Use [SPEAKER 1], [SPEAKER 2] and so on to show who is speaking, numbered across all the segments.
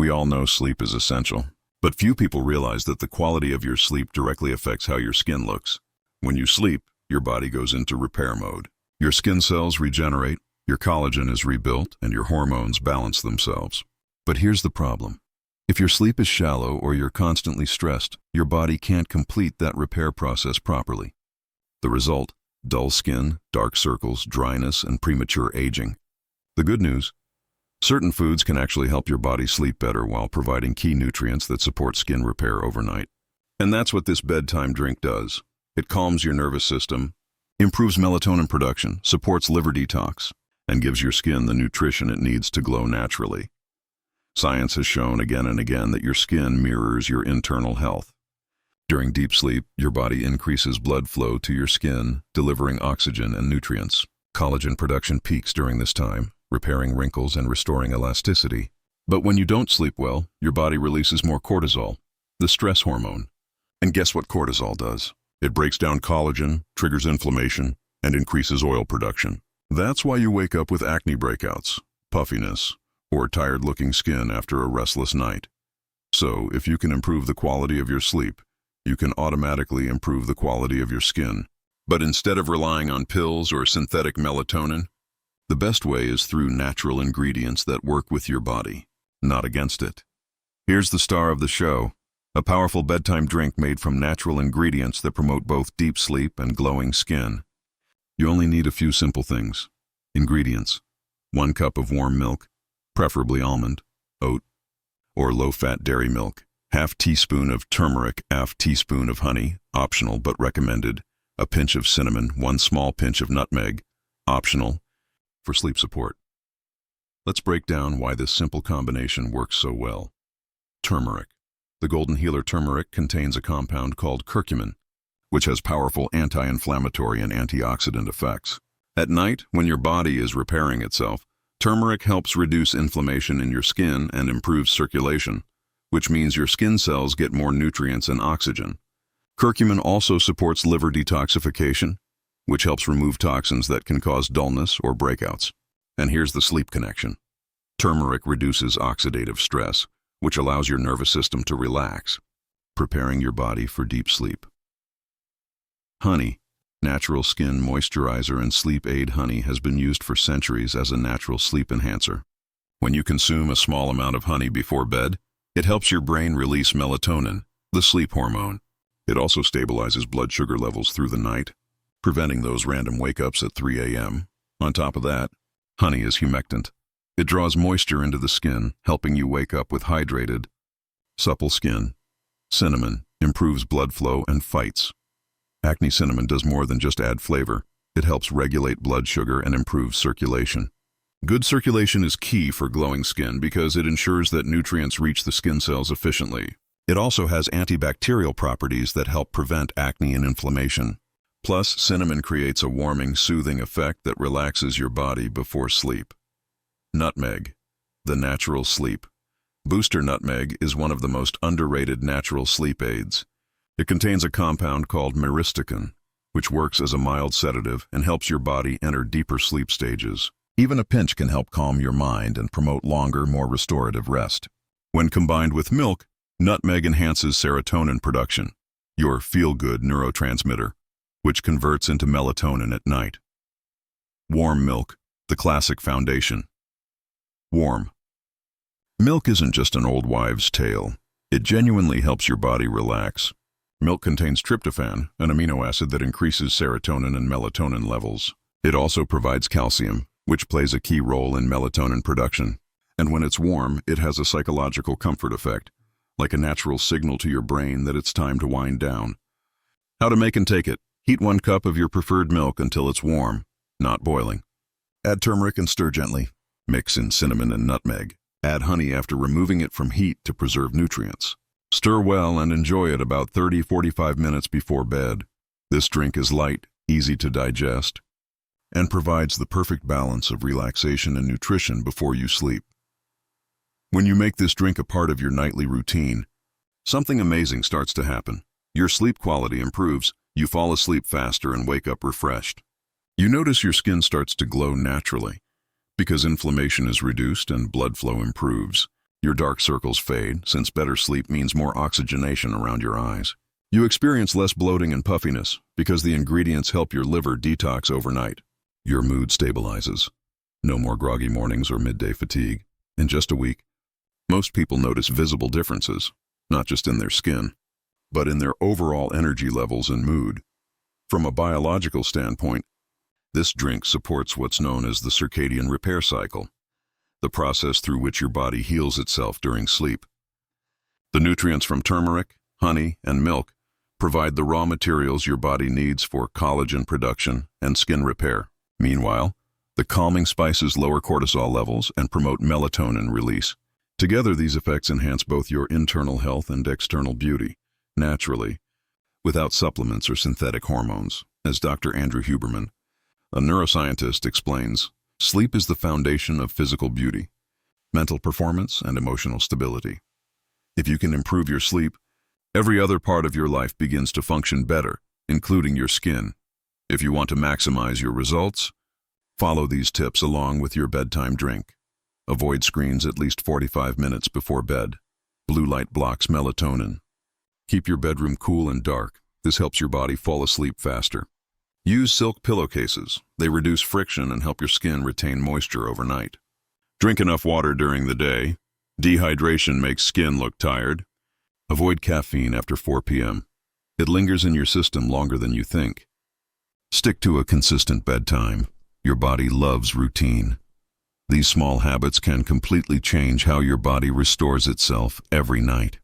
[SPEAKER 1] We all know sleep is essential, but few people realize that the quality of your sleep directly affects how your skin looks. When you sleep, your body goes into repair mode. Your skin cells regenerate, your collagen is rebuilt, and your hormones balance themselves. But here's the problem. If your sleep is shallow or you're constantly stressed, your body can't complete that repair process properly. The result: dull skin, dark circles, dryness, and premature aging. The good news: certain foods can actually help your body sleep better while providing key nutrients that support skin repair overnight. And that's what this bedtime drink does. It calms your nervous system, improves melatonin production, supports liver detox, and gives your skin the nutrition it needs to glow naturally. Science has shown again and again that your skin mirrors your internal health. During deep sleep, your body increases blood flow to your skin, delivering oxygen and nutrients. Collagen production peaks during this time, repairing wrinkles and restoring elasticity. But when you don't sleep well, your body releases more cortisol, the stress hormone. And guess what cortisol does? It breaks down collagen, triggers inflammation, and increases oil production. That's why you wake up with acne breakouts, puffiness, or tired-looking skin after a restless night. So, if you can improve the quality of your sleep, you can automatically improve the quality of your skin. But instead of relying on pills or synthetic melatonin, the best way is through natural ingredients that work with your body, not against it. Here's the star of the show, a powerful bedtime drink made from natural ingredients that promote both deep sleep and glowing skin. You only need a few simple things. Ingredients: 1 cup of warm milk, preferably almond, oat, or low-fat dairy milk, ½ teaspoon of turmeric, ½ teaspoon of honey, optional but recommended, a pinch of cinnamon, 1 small pinch of nutmeg, optional, for sleep support. Let's break down why this simple combination works so well. Turmeric. The golden healer turmeric contains a compound called curcumin, which has powerful anti-inflammatory and antioxidant effects. At night, when your body is repairing itself, turmeric helps reduce inflammation in your skin and improves circulation, which means your skin cells get more nutrients and oxygen. Curcumin also supports liver detoxification, which helps remove toxins that can cause dullness or breakouts. And here's the sleep connection. Turmeric reduces oxidative stress, which allows your nervous system to relax, preparing your body for deep sleep. Honey, natural skin moisturizer and sleep aid. Honey has been used for centuries as a natural sleep enhancer. When you consume a small amount of honey before bed, it helps your brain release melatonin, the sleep hormone. It also stabilizes blood sugar levels through the night, preventing those random wake-ups at 3 a.m. On top of that, honey is humectant. It draws moisture into the skin, helping you wake up with hydrated, supple skin. Cinnamon improves blood flow and fights. Acne cinnamon does more than just add flavor. It helps regulate blood sugar and improves circulation. Good circulation is key for glowing skin because it ensures that nutrients reach the skin cells efficiently. It also has antibacterial properties that help prevent acne and inflammation. Plus, cinnamon creates a warming, soothing effect that relaxes your body before sleep. Nutmeg, the natural sleep booster. Nutmeg is one of the most underrated natural sleep aids. It contains a compound called myristicin, which works as a mild sedative and helps your body enter deeper sleep stages. Even a pinch can help calm your mind and promote longer, more restorative rest. When combined with milk, nutmeg enhances serotonin production, your feel-good neurotransmitter, which converts into melatonin at night. Warm milk, the classic foundation. Warm. Milk isn't just an old wives' tale. It genuinely helps your body relax. Milk contains tryptophan, an amino acid that increases serotonin and melatonin levels. It also provides calcium, which plays a key role in melatonin production. And when it's warm, it has a psychological comfort effect, like a natural signal to your brain that it's time to wind down. How to make and take it. Heat 1 cup of your preferred milk until it's warm, not boiling. Add turmeric and stir gently. Mix in cinnamon and nutmeg. Add honey after removing it from heat to preserve nutrients. Stir well and enjoy it about 30-45 minutes before bed. This drink is light, easy to digest, and provides the perfect balance of relaxation and nutrition before you sleep. When you make this drink a part of your nightly routine, something amazing starts to happen. Your sleep quality improves, you fall asleep faster and wake up refreshed. You notice your skin starts to glow naturally because inflammation is reduced and blood flow improves. Your dark circles fade, since better sleep means more oxygenation around your eyes. You experience less bloating and puffiness because the ingredients help your liver detox overnight. Your mood stabilizes. No more groggy mornings or midday fatigue. In just a week, most people notice visible differences, not just in their skin, but in their overall energy levels and mood. From a biological standpoint, this drink supports what's known as the circadian repair cycle, the process through which your body heals itself during sleep. The nutrients from turmeric, honey, and milk provide the raw materials your body needs for collagen production and skin repair. Meanwhile, the calming spices lower cortisol levels and promote melatonin release. Together, these effects enhance both your internal health and external beauty, naturally, without supplements or synthetic hormones. As Dr. Andrew Huberman, a neuroscientist, explains, sleep is the foundation of physical beauty, mental performance, and emotional stability. If you can improve your sleep, every other part of your life begins to function better, including your skin. If you want to maximize your results, follow these tips along with your bedtime drink. Avoid screens at least 45 minutes before bed. Blue light blocks melatonin. Keep your bedroom cool and dark. This helps your body fall asleep faster. Use silk pillowcases. They reduce friction and help your skin retain moisture overnight. Drink enough water during the day. Dehydration makes skin look tired. Avoid caffeine after 4 p.m. It lingers in your system longer than you think. Stick to a consistent bedtime. Your body loves routine. These small habits can completely change how your body restores itself every night.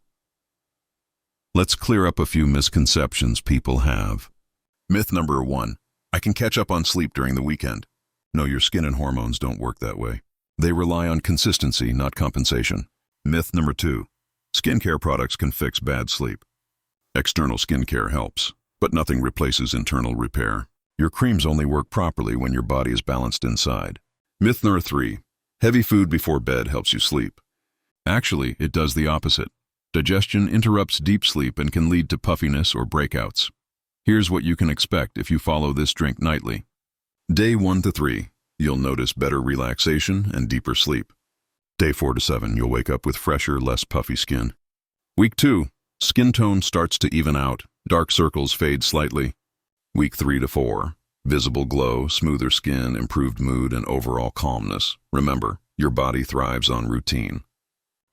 [SPEAKER 1] Let's clear up a few misconceptions people have. Myth number 1. I can catch up on sleep during the weekend. No, your skin and hormones don't work that way. They rely on consistency, not compensation. Myth number 2. Skincare products can fix bad sleep. External skincare helps, but nothing replaces internal repair. Your creams only work properly when your body is balanced inside. Myth number 3. Heavy food before bed helps you sleep. Actually, it does the opposite. Digestion interrupts deep sleep and can lead to puffiness or breakouts. Here's what you can expect if you follow this drink nightly. Day 1 to 3, you'll notice better relaxation and deeper sleep. Day 4 to 7, you'll wake up with fresher, less puffy skin. Week 2, skin tone starts to even out, dark circles fade slightly. Week 3 to 4, visible glow, smoother skin, improved mood, and overall calmness. Remember, your body thrives on routine.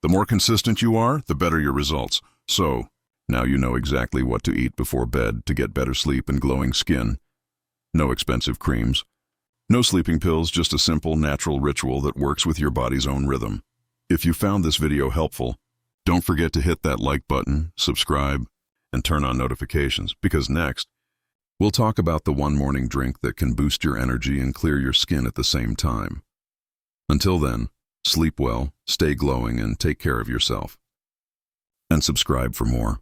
[SPEAKER 1] The more consistent you are, the better your results. So, now you know exactly what to eat before bed to get better sleep and glowing skin. No expensive creams. No sleeping pills, just a simple, natural ritual that works with your body's own rhythm. If you found this video helpful, don't forget to hit that like button, subscribe, and turn on notifications, because next, we'll talk about the one morning drink that can boost your energy and clear your skin at the same time. Until then, sleep well, stay glowing, and take care of yourself. And subscribe for more.